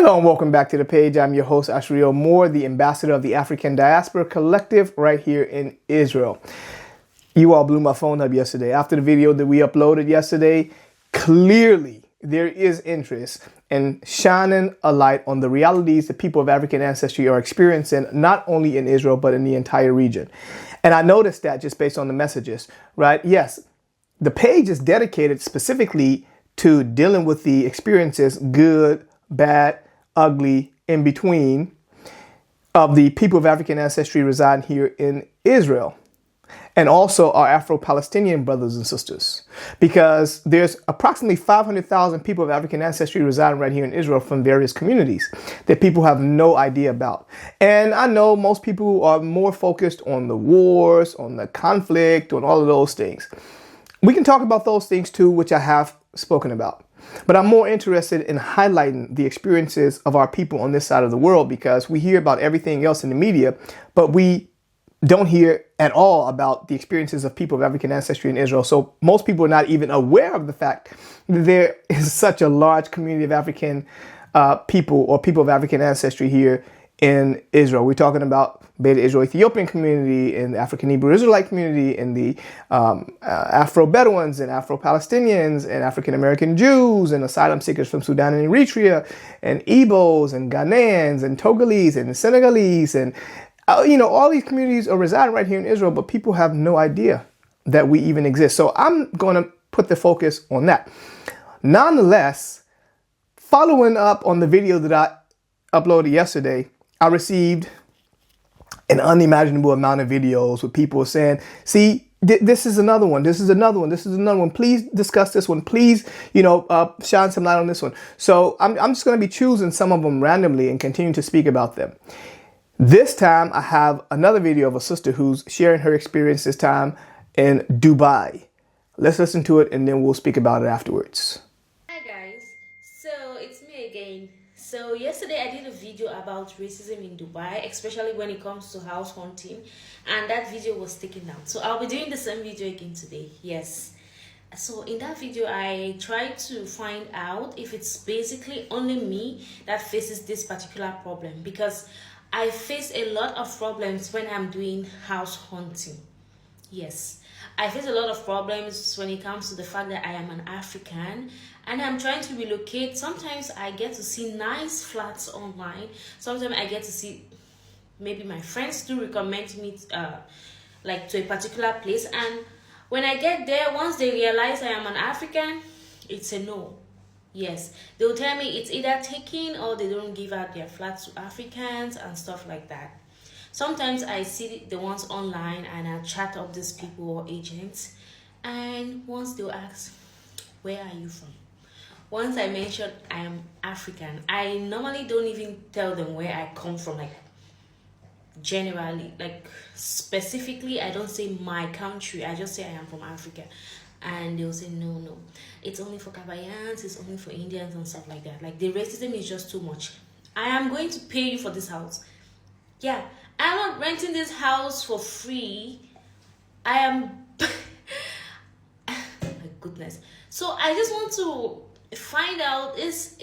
Hello and welcome back to the page. I'm your host, Ashriel Moore, the ambassador of the African Diaspora Collective right here in Israel. You all blew my phone up yesterday. After the video that we uploaded yesterday, clearly there is interest in shining a light on the realities that people of African ancestry are experiencing, not only in Israel, but in the entire region. And I noticed that just based on the messages, right? Yes, the page is dedicated specifically to dealing with the experiences, good, bad, ugly, in between, of the people of African ancestry residing here in Israel, and also our Afro-Palestinian brothers and sisters, because there's approximately 500,000 people of African ancestry residing right here in Israel from various communities that people have no idea about. And I know most people are more focused on the wars, on the conflict, on all of those things. We can talk about those things too, which I have spoken about. But I'm more interested in highlighting the experiences of our people on this side of the world, because we hear about everything else in the media, but we don't hear at all about the experiences of people of African ancestry in Israel. So most people are not even aware of the fact that there is such a large community of African people or people of African ancestry here in Israel. We're talking about Beta Israel-Ethiopian community, in the African Hebrew Israelite community, in the Afro-Bedouins and Afro-Palestinians and African-American Jews and asylum seekers from Sudan and Eritrea, and Igbos and Ghanaians and Togolese and Senegalese. And, all these communities are residing right here in Israel, but people have no idea that we even exist. So I'm going to put the focus on that. Nonetheless, following up on the video that I uploaded yesterday, I received an unimaginable amount of videos with people saying, see, this is another one. This is another one. This is another one. Please discuss this one. Please, shine some light on this one. So I'm just going to be choosing some of them randomly and continue to speak about them. This time I have another video of a sister who's sharing her experience this time in Dubai. Let's listen to it and then we'll speak about it afterwards. Hi guys, so it's me again. So yesterday I did a video about racism in Dubai, especially when it comes to house hunting, and that video was taken down. So I'll be doing the same video again today. Yes. So in that video I tried to find out if it's basically only me that faces this particular problem, because I face a lot of problems when I'm doing house hunting. Yes, I face a lot of problems when it comes to the fact that I am an African and I'm trying to relocate. Sometimes I get to see nice flats online. Sometimes I get to see, maybe my friends do recommend me to a particular place, and when I get there, once they realize I am an African, it's a no. Yes, they'll tell me it's either taken or they don't give out their flats to Africans and stuff like that. Sometimes I see the ones online and I chat up these people or agents, and once they'll ask, where are you from? Once I mention I am African, I normally don't even tell them where I come from, generally, specifically, I don't say my country, I just say I am from Africa. And they'll say, no, it's only for Kabayans, it's only for Indians and stuff like that. The racism is just too much. I am going to pay you for this house. Yeah, I'm not renting this house for free. I am my goodness. So I just want to find out, is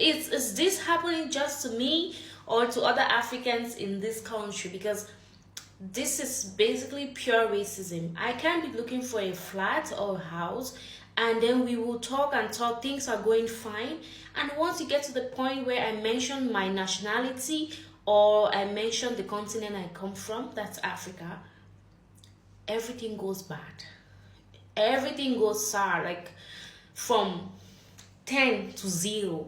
this happening just to me or to other Africans in this country? Because this is basically pure racism. I can't be looking for a flat or a house and then we will talk and talk, things are going fine, and once you get to the point where I mention my nationality or I mention the continent I come from, that's Africa, everything goes bad. Everything goes sour, from 10 to 0.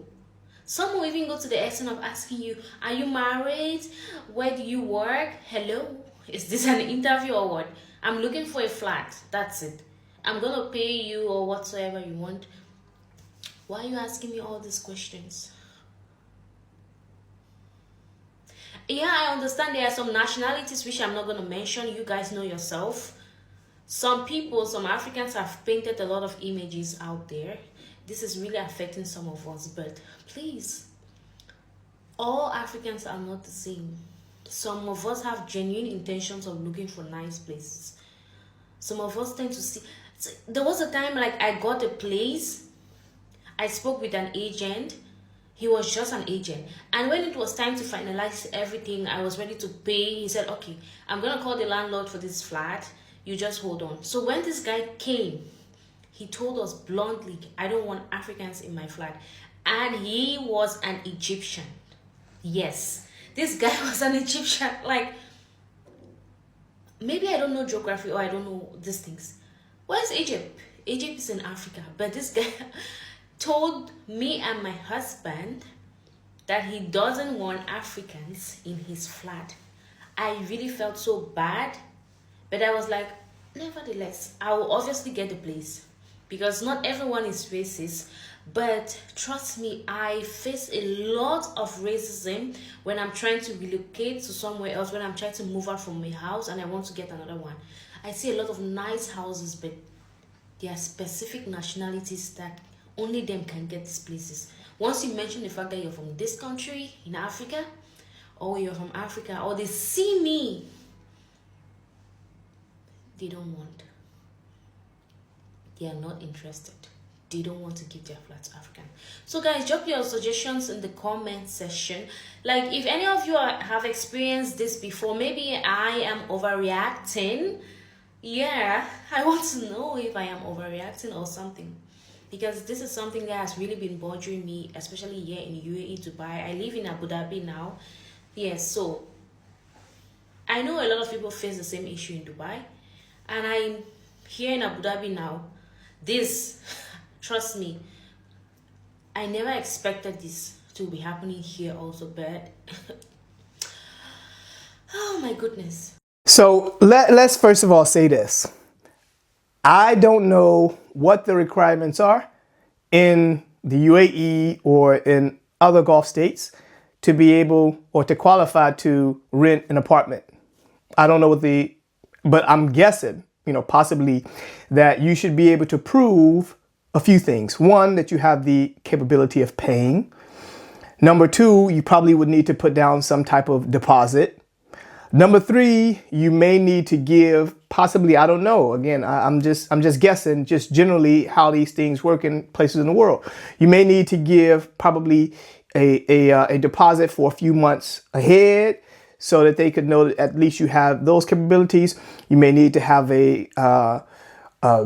Some will even go to the extent of asking you, are you married? Where do you work? Hello? Is this an interview or what? I'm looking for a flat. That's it. I'm going to pay you or whatsoever you want. Why are you asking me all these questions? Yeah, I understand there are some nationalities which I'm not going to mention. You guys know yourself. Some people, some Africans have painted a lot of images out there. This is really affecting some of us, but please, all Africans are not the same. Some of us have genuine intentions of looking for nice places. Some of us tend to see. There was a time I got a place. I spoke with an agent. He was just an agent. And when it was time to finalize everything, I was ready to pay. He said, okay, I'm going to call the landlord for this flat. You just hold on. So when this guy came, he told us bluntly, I don't want Africans in my flat. And he was an Egyptian. Yes, this guy was an Egyptian. Like, maybe I don't know geography or I don't know these things. Where's Egypt? Egypt is in Africa. But this guy told me and my husband that he doesn't want Africans in his flat. I really felt so bad, but I was like, nevertheless, I will obviously get the place because not everyone is racist. But trust me, I face a lot of racism when I'm trying to relocate to somewhere else, when I'm trying to move out from my house and I want to get another one. I see a lot of nice houses, but there are specific nationalities that only them can get these places. Once you mention the fact that you're from this country in Africa, or you're from Africa, or they see me, they don't want. They are not interested. They don't want to give their flat to African. So guys, drop your suggestions in the comment section. Like, if any of you have experienced this before, maybe I am overreacting. Yeah, I want to know if I am overreacting or something. Because this is something that has really been bothering me, especially here in UAE, Dubai. I live in Abu Dhabi now. Yes, so I know a lot of people face the same issue in Dubai. And I'm here in Abu Dhabi now. This, trust me, I never expected this to be happening here also, but oh my goodness. So let's first of all say this. I don't know what the requirements are in the UAE or in other Gulf states to be able or to qualify to rent an apartment. I don't know but I'm guessing, possibly that you should be able to prove a few things. One, that you have the capability of paying. Number two, you probably would need to put down some type of deposit. Number three, you may need to give possibly, I don't know. Again, I'm just guessing just generally how these things work in places in the world. You may need to give probably a deposit for a few months ahead so that they could know that at least you have those capabilities. You may need to have a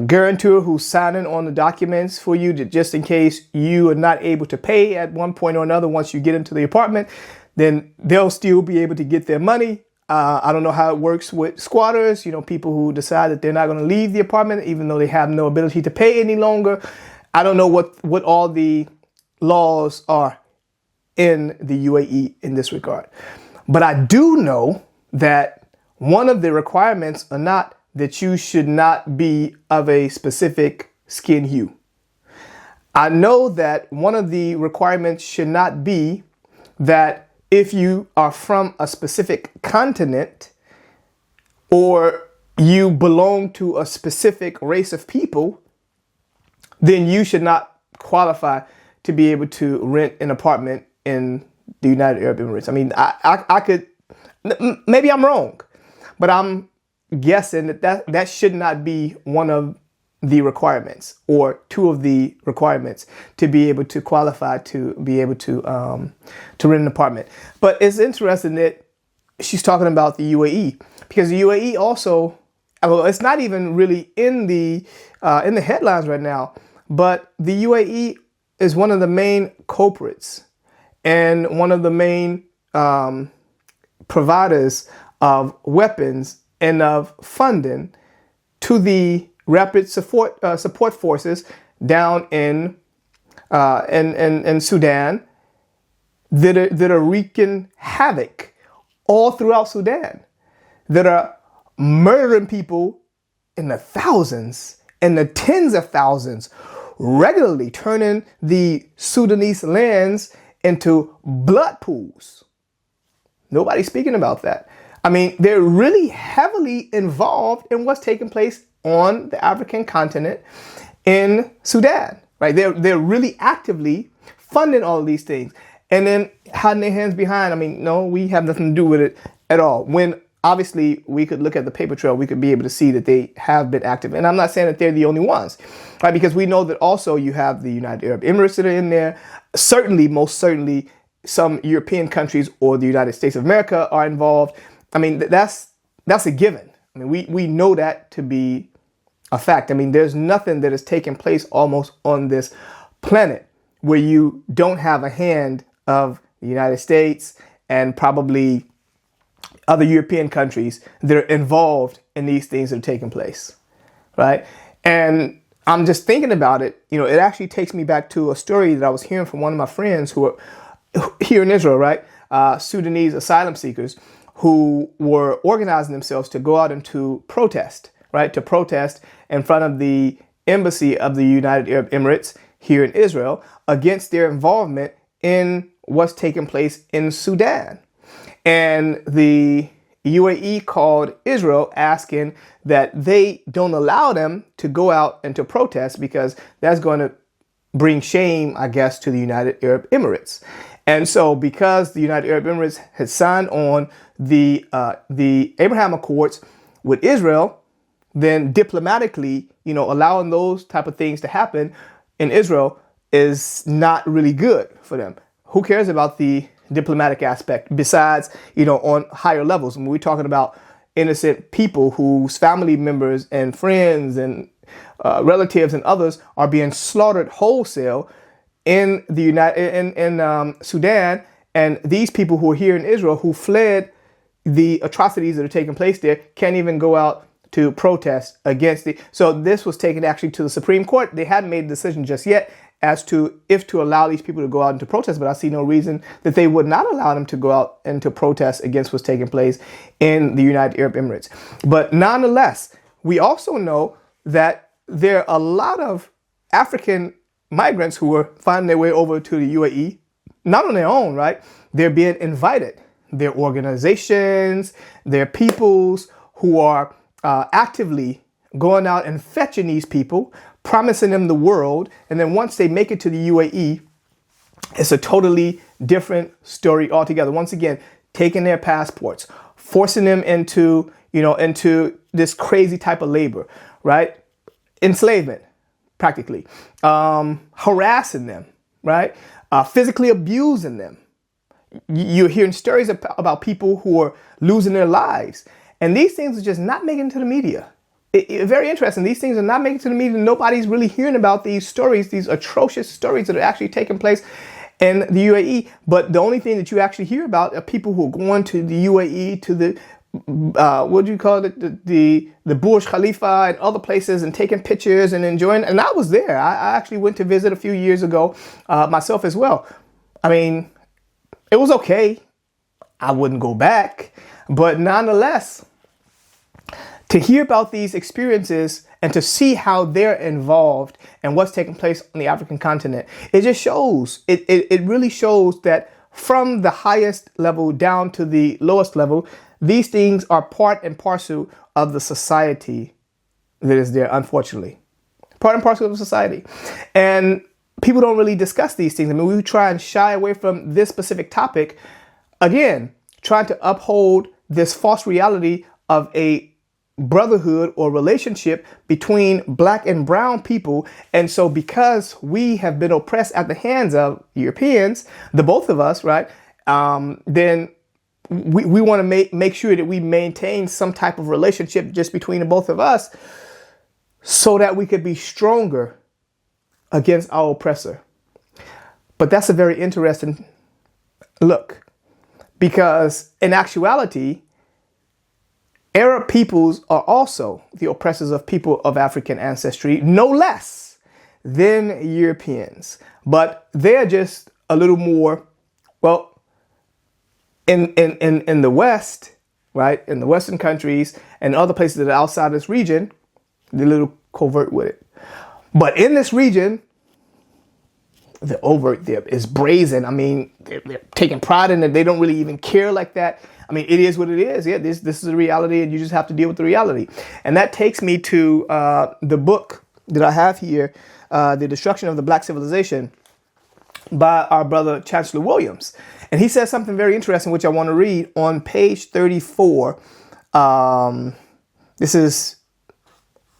guarantor who's signing on the documents for you just in case you are not able to pay at one point or another. Once you get into the apartment, then they'll still be able to get their money. I don't know how it works with squatters, people who decide that they're not going to leave the apartment even though they have no ability to pay any longer. I don't know what all the laws are in the UAE in this regard. But I do know that one of the requirements are not that you should not be of a specific skin hue. I know that one of the requirements should not be that if you are from a specific continent or you belong to a specific race of people, then you should not qualify to be able to rent an apartment in the United Arab Emirates. I mean, I could, maybe I'm wrong, but I'm guessing that should not be one of the requirements or two of the requirements to be able to qualify to be able to rent an apartment. But it's interesting that she's talking about the UAE because the UAE also, well, it's not even really in the headlines right now, but the UAE is one of the main culprits and one of the main providers of weapons and of funding to the rapid support forces down in Sudan that are wreaking havoc all throughout Sudan, that are murdering people in the thousands and the tens of thousands, regularly turning the Sudanese lands into blood pools. Nobody's speaking about that. I mean, they're really heavily involved in what's taking place on the African continent in Sudan, right? They're really actively funding all of these things and then hiding their hands behind. I mean, no, we have nothing to do with it at all. When obviously we could look at the paper trail. We could be able to see that they have been active. And I'm not saying that they're the only ones, right? Because we know that also you have the United Arab Emirates that are in there. Certainly, most certainly, some European countries or the United States of America are involved. I mean, that's a given. I mean, we know that to be a fact. I mean, there's nothing that has taken place almost on this planet where you don't have a hand of the United States and probably other European countries that are involved in these things that are taking place, right? And I'm just thinking about it. You know, it actually takes me back to a story that I was hearing from one of my friends who are here in Israel, right? Sudanese asylum seekers who were organizing themselves to go out and to protest, right? To protest in front of the embassy of the United Arab Emirates here in Israel against their involvement in what's taking place in Sudan. And the UAE called Israel asking that they don't allow them to go out and to protest because that's going to bring shame, I guess, to the United Arab Emirates. And so because the United Arab Emirates had signed on the Abraham Accords with Israel, then diplomatically, you know, allowing those type of things to happen in Israel is not really good for them. Who cares about the diplomatic aspect besides, you know, on higher levels? I mean, we're talking about innocent people whose family members and friends and relatives and others are being slaughtered wholesale in the Sudan, and these people who are here in Israel who fled the atrocities that are taking place there can't even go out to protest against it. So this was taken actually to the Supreme Court. They hadn't made a decision just yet as to if to allow these people to go out and to protest, but I see no reason that they would not allow them to go out and to protest against what's taking place in the United Arab Emirates. But nonetheless, we also know that there are a lot of African migrants who are finding their way over to the UAE, not on their own, right? They're being invited. Their organizations, their peoples who are actively going out and fetching these people, promising them the world. And then once they make it to the UAE, it's a totally different story altogether. Once again, taking their passports, forcing them into this crazy type of labor, right? Enslavement, practically. Harassing them, right? Physically abusing them. You're hearing stories about people who are losing their lives. And these things are just not making it to the media. Very interesting. These things are not making it to the media. Nobody's really hearing about these stories, these atrocious stories that are actually taking place in the UAE. But the only thing that you actually hear about are people who are going to the UAE, to the, what do you call it? The Burj Khalifa and other places and taking pictures and enjoying. And I was there. I actually went to visit a few years ago myself as well. I mean, it was okay. I wouldn't go back. But nonetheless, to hear about these experiences and to see how they're involved and what's taking place on the African continent, it just shows, it really shows that from the highest level down to the lowest level, these things are part and parcel of the society that is there, unfortunately. Part and parcel of the society. And people don't really discuss these things. I mean, we try and shy away from this specific topic, again, trying to uphold this false reality of a brotherhood or relationship between black and brown people. And so because we have been oppressed at the hands of Europeans, the both of us, right, then we want to make sure that we maintain some type of relationship just between the both of us so that we could be stronger against our oppressor. But that's a very interesting look, because in actuality, Arab peoples are also the oppressors of people of African ancestry, no less than Europeans. But they're just a little more, well, in the West, right, in the Western countries and other places that are outside this region, they're a little covert with it. But in this region, the overt there is brazen. I mean, they're taking pride in it. They don't really even care like that. I mean, it is what it is. Yeah, this is a reality, and you just have to deal with the reality. And that takes me to the book that I have here, The Destruction of the Black Civilization, by our brother Chancellor Williams. And he says something very interesting, which I want to read on page 34. This is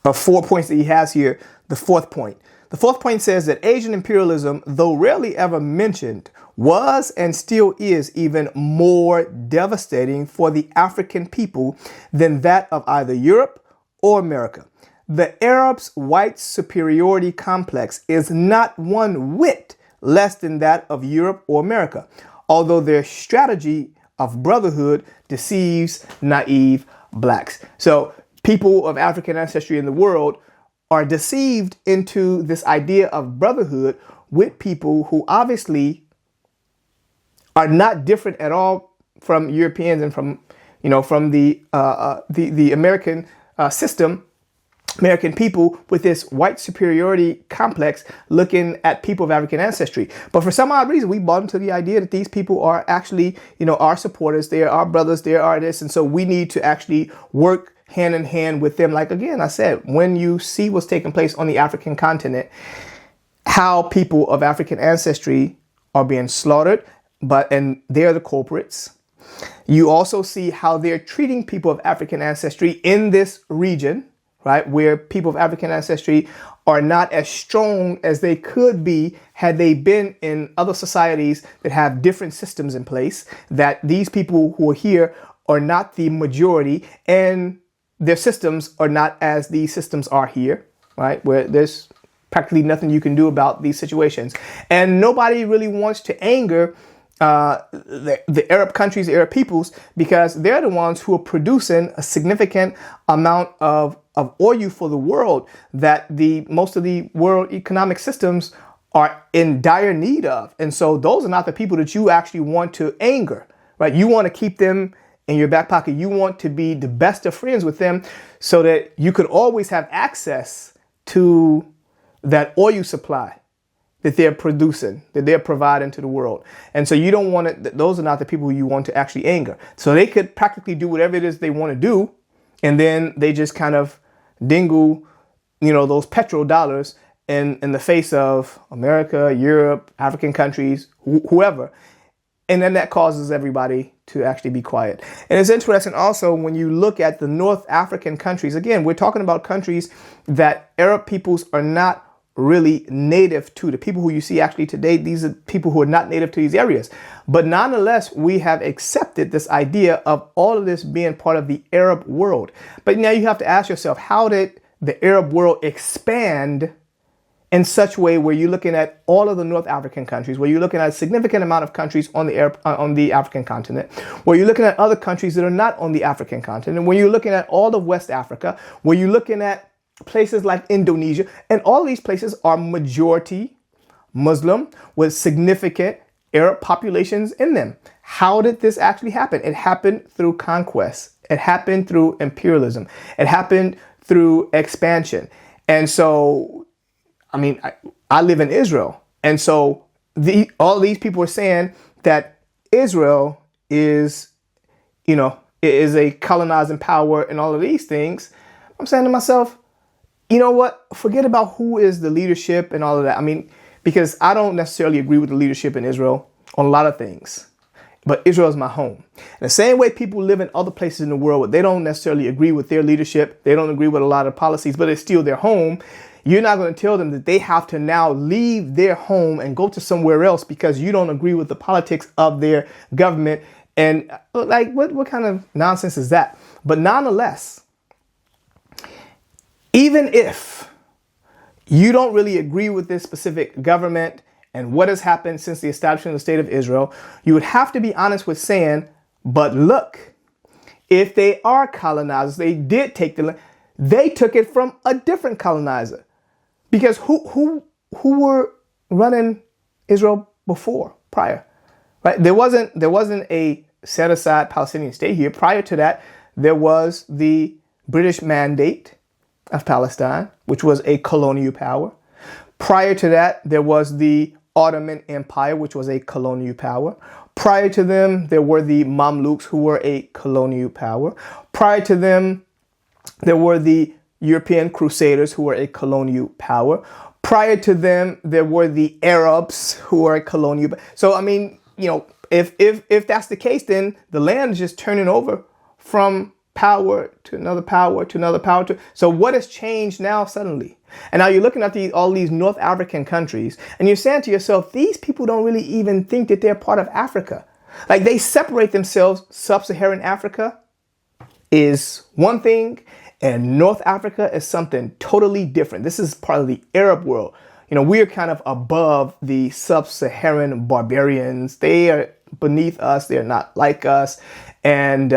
4 points that he has here. The fourth point. The fourth point says that Asian imperialism, though rarely ever mentioned, was and still is even more devastating for the African people than that of either Europe or America. The Arabs' white superiority complex is not one whit less than that of Europe or America, although their strategy of brotherhood deceives naive blacks. So people of African ancestry in the world are deceived into this idea of brotherhood with people who obviously are not different at all from Europeans and from the American system, American people, with this white superiority complex looking at people of African ancestry. But for some odd reason, we bought into the idea that these people are actually, our supporters, they are our brothers, they are this. And so we need to actually work hand in hand with them. Like, again, I said, when you see what's taking place on the African continent, how people of African ancestry are being slaughtered, and they're the culprits. You also see how they're treating people of African ancestry in this region, right, where people of African ancestry are not as strong as they could be had they been in other societies that have different systems in place, that these people who are here are not the majority and their systems are not as these systems are here, right, where there's practically nothing you can do about these situations. And nobody really wants to anger the Arab countries, the Arab peoples, because they're the ones who are producing a significant amount of oil for the world that most of the world economic systems are in dire need of. And so those are not the people that you actually want to anger, right? You want to keep them in your back pocket. You want to be the best of friends with them so that you could always have access to that oil supply that they're producing, that they're providing to the world. And so you don't want to, those are not the people you want to actually anger. So they could practically do whatever it is they want to do. And then they just kind of dingle, those petrodollars in the face of America, Europe, African countries, whoever. And then that causes everybody to actually be quiet. And it's interesting also when you look at the North African countries, again, we're talking about countries that Arab peoples are not really native to. The people who you see actually today, these are people who are not native to these areas. But nonetheless, we have accepted this idea of all of this being part of the Arab world. But now you have to ask yourself, how did the Arab world expand in such a way where you're looking at all of the North African countries, where you're looking at a significant amount of countries on the African continent, where you're looking at other countries that are not on the African continent, where you're looking at all of West Africa, where you're looking at places like Indonesia, and all these places are majority Muslim with significant Arab populations in them. How did this actually happen? It happened through conquest. It happened through imperialism. It happened through expansion. And so, I live in Israel. And so all these people are saying that Israel is a colonizing power and all of these things. I'm saying to myself, you know what? Forget about who is the leadership and all of that. Because I don't necessarily agree with the leadership in Israel on a lot of things. But Israel is my home. In the same way people live in other places in the world, they don't necessarily agree with their leadership. They don't agree with a lot of policies, but it's still their home. You're not going to tell them that they have to now leave their home and go to somewhere else because you don't agree with the politics of their government. And like, what kind of nonsense is that? But nonetheless, even if you don't really agree with this specific government and what has happened since the establishment of the State of Israel, you would have to be honest with saying, but look, if they are colonizers, they did take the land, they took it from a different colonizer. Because who were running Israel prior, right? There wasn't a set aside Palestinian state here. Prior to that, there was the British Mandate of Palestine, which was a colonial power. Prior to that, there was the Ottoman Empire, which was a colonial power. Prior to them, there were the Mamluks, who were a colonial power. Prior to them, there were the European Crusaders, who were a colonial power. Prior to them, there were the Arabs, who were a colonial. So, if that's the case, then the land is just turning over from power to another power to another power to. So what has changed now suddenly? And now you're looking at all these North African countries and you're saying to yourself, these people don't really even think that they're part of Africa. Like they separate themselves. Sub-Saharan Africa is one thing and North Africa is something totally different. This is part of the Arab world. You know, we're kind of above the sub-Saharan barbarians. They are beneath us. They're not like us. And,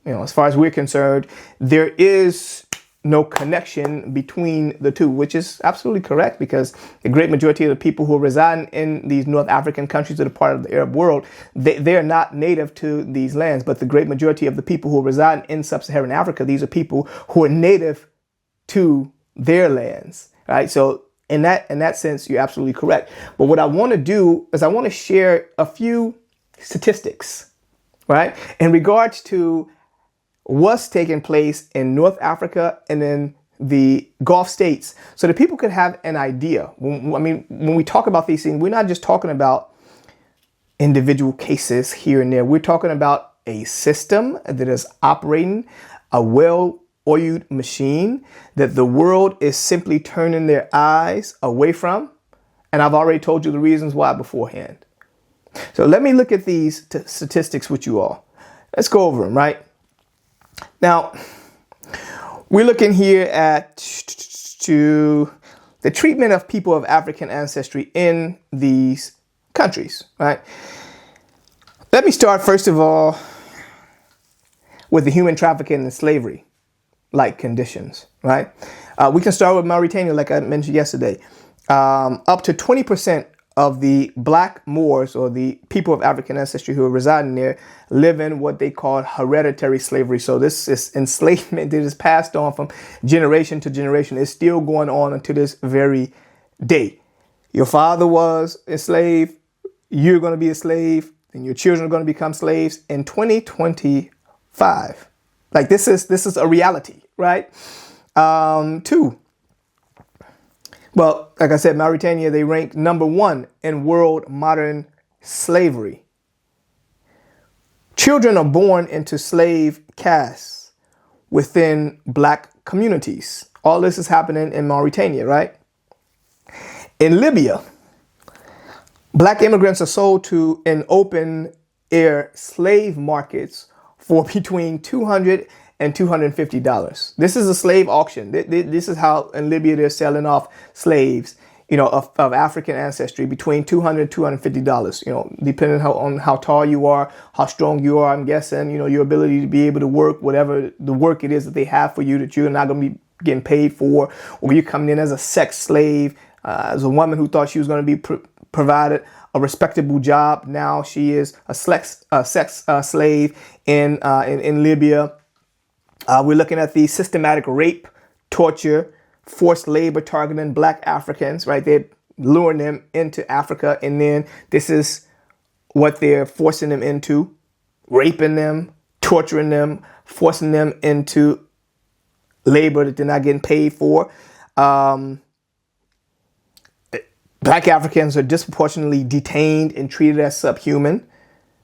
as far as we're concerned, there is no connection between the two, which is absolutely correct because the great majority of the people who reside in these North African countries that are part of the Arab world, they are not native to these lands. But the great majority of the people who reside in sub-Saharan Africa, these are people who are native to their lands, right? So in that sense, you're absolutely correct. But what I want to do is I want to share a few statistics, right, in regards to what's taking place in North Africa and in the Gulf states so that people could have an idea. When we talk about these things, we're not just talking about individual cases here and there. We're talking about a system that is operating, a well-oiled machine that the world is simply turning their eyes away from. And I've already told you the reasons why beforehand. So let me look at these statistics with you all. Let's go over them, right? Now, we're looking here at the treatment of people of African ancestry in these countries, right? Let me start, first of all, with the human trafficking and slavery like conditions, right? We can start with Mauritania, like I mentioned yesterday. Up to 20% of the Black Moors, or the people of African ancestry who are residing there, live in what they call hereditary slavery. So this is enslavement that is passed on from generation to generation. It's still going on until this very day. Your father was a slave, you're going to be a slave, and your children are going to become slaves in 2025. Like this is a reality, right? Two. Well, like I said, Mauritania, they rank number 1 in world modern slavery. Children are born into slave castes within Black communities. All this is happening in Mauritania, right? In Libya, Black immigrants are sold to in open air slave markets for between $200 and $250. This is a slave auction. This is how in Libya they're selling off slaves, of African ancestry between $200 and $250. Depending on how tall you are, how strong you are. I'm guessing, your ability to be able to work whatever the work it is that they have for you that you're not going to be getting paid for, or you're coming in as a sex slave, as a woman who thought she was going to be provided a respectable job. Now she is a sex slave in Libya. We're looking at the systematic rape, torture, forced labor targeting Black Africans, right? They're luring them into Africa, and then this is what they're forcing them into: raping them, torturing them, forcing them into labor that they're not getting paid for. Black Africans are disproportionately detained and treated as subhuman,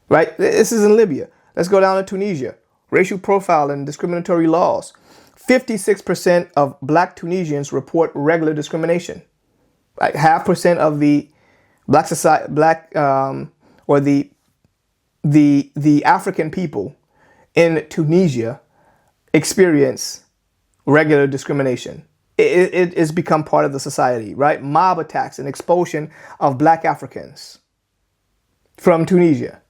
right? This is in Libya. Let's go down to Tunisia. Racial profiling and discriminatory laws. 56% of Black Tunisians report regular discrimination. Like 0.5% of the Black society, or the African people in Tunisia experience regular discrimination. It has become part of the society, right? Mob attacks and expulsion of Black Africans from Tunisia.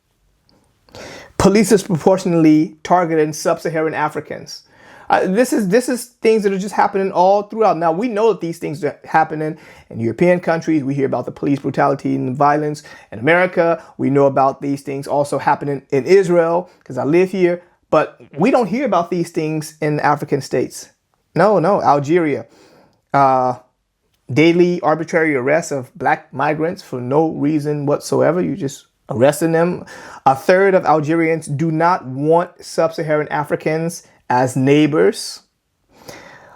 Police disproportionately targeting sub-Saharan Africans. This is things that are just happening all throughout. Now, we know that these things are happening in European countries. We hear about the police brutality and violence in America. We know about these things also happening in Israel, because I live here. But we don't hear about these things in African states. No, Algeria. Daily arbitrary arrests of Black migrants for no reason whatsoever. You just arresting them. 1/3 of Algerians do not want sub-Saharan Africans as neighbors.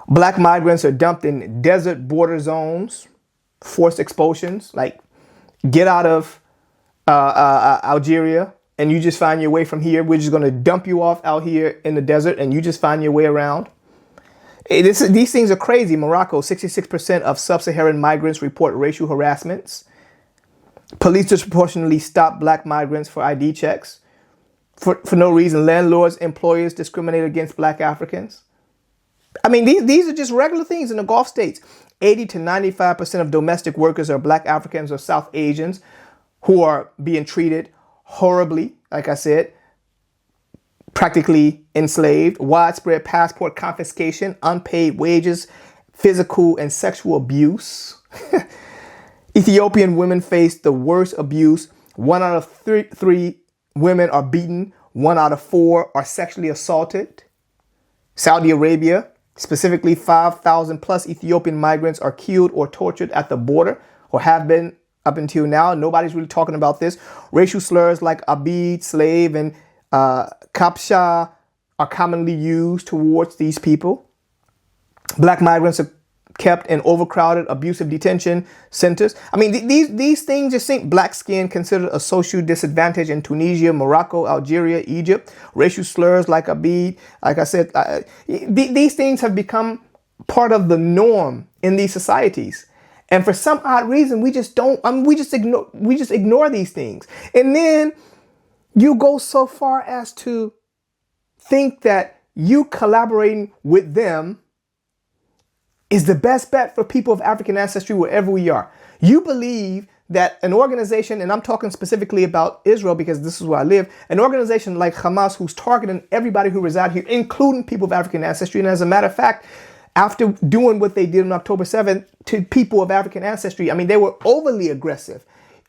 Black migrants are dumped in desert border zones, forced expulsions, like get out of Algeria, and you just find your way from here. We're just going to dump you off out here in the desert and you just find your way around. These things are crazy. Morocco, 66% of sub-Saharan migrants report racial harassments. Police disproportionately stop black migrants for ID checks. For no reason. Landlords, employers discriminate against black Africans. I mean, these are just regular things in the Gulf states. 80 to 95% of domestic workers are black Africans or South Asians who are being treated horribly, like I said, practically enslaved. Widespread passport confiscation, unpaid wages, physical and sexual abuse. Ethiopian women face the worst abuse. 1 out of 3 women are beaten. 1 out of 4 are sexually assaulted. Saudi Arabia, specifically 5,000 plus Ethiopian migrants are killed or tortured at the border, or have been up until now. Nobody's really talking about this. Racial slurs like Abid, slave, and Kapsha are commonly used towards these people. Black migrants are kept in overcrowded, abusive detention centers. I mean, these things just think black skin considered a social disadvantage in Tunisia, Morocco, Algeria, Egypt. Racial slurs like Abid, like I said, these things have become part of the norm in these societies. And for some odd reason, we just don't. I mean, we just ignore these things. And then you go so far as to think that you collaborating with them is the best bet for people of African ancestry wherever we are. You believe that an organization, and I'm talking specifically about Israel because this is where I live, an organization like Hamas who's targeting everybody who reside here, including people of African ancestry. And as a matter of fact, after doing what they did on October 7th to people of African ancestry, I mean, they were overly aggressive,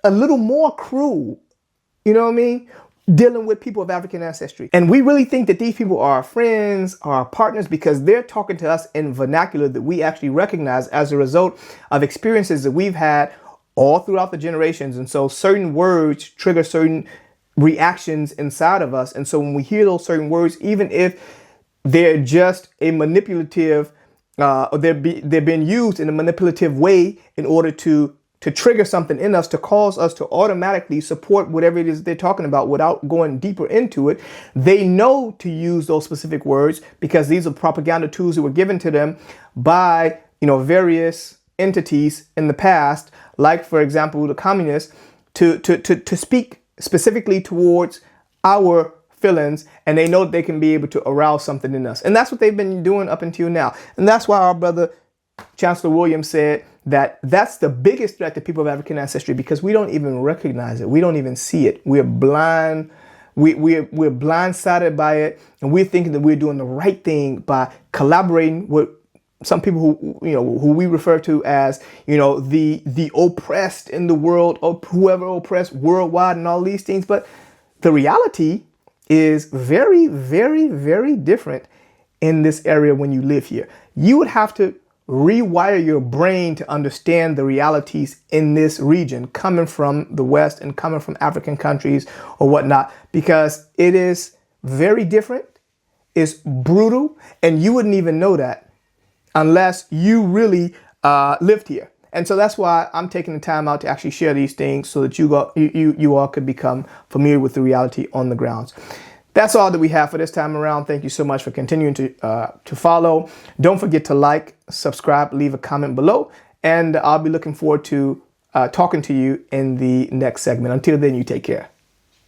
a little more cruel, you know what I mean? Dealing with people of African ancestry. And we really think that these people are our friends, are our partners, because they're talking to us in vernacular that we actually recognize as a result of experiences that we've had all throughout the generations. And so certain words trigger certain reactions inside of us. And so when we hear those certain words, even if they're just a manipulative, or they're being used in a manipulative way in order to trigger something in us, to cause us to automatically support whatever it is they're talking about without going deeper into it. They know to use those specific words because these are propaganda tools that were given to them by, various entities in the past, like, for example, the communists, to speak specifically towards our feelings, and they know that they can be able to arouse something in us. And that's what they've been doing up until now. And that's why our brother Chancellor Williams said that that's the biggest threat to people of African ancestry, because we don't even recognize it. We don't even see it. We're blind. We're blindsided by it. And we're thinking that we're doing the right thing by collaborating with some people who we refer to as, the oppressed in the world, or whoever oppressed worldwide and all these things. But the reality is very, very, very different in this area when you live here. You would have to rewire your brain to understand the realities in this region, coming from the West and coming from African countries or whatnot, because it is very different. It's brutal, and you wouldn't even know that unless you really lived here. And so that's why I'm taking the time out to actually share these things so that you all could become familiar with the reality on the grounds. That's all that we have for this time around. Thank you so much for continuing to follow. Don't forget to like, subscribe, leave a comment below, and I'll be looking forward to talking to you in the next segment. Until then, you take care.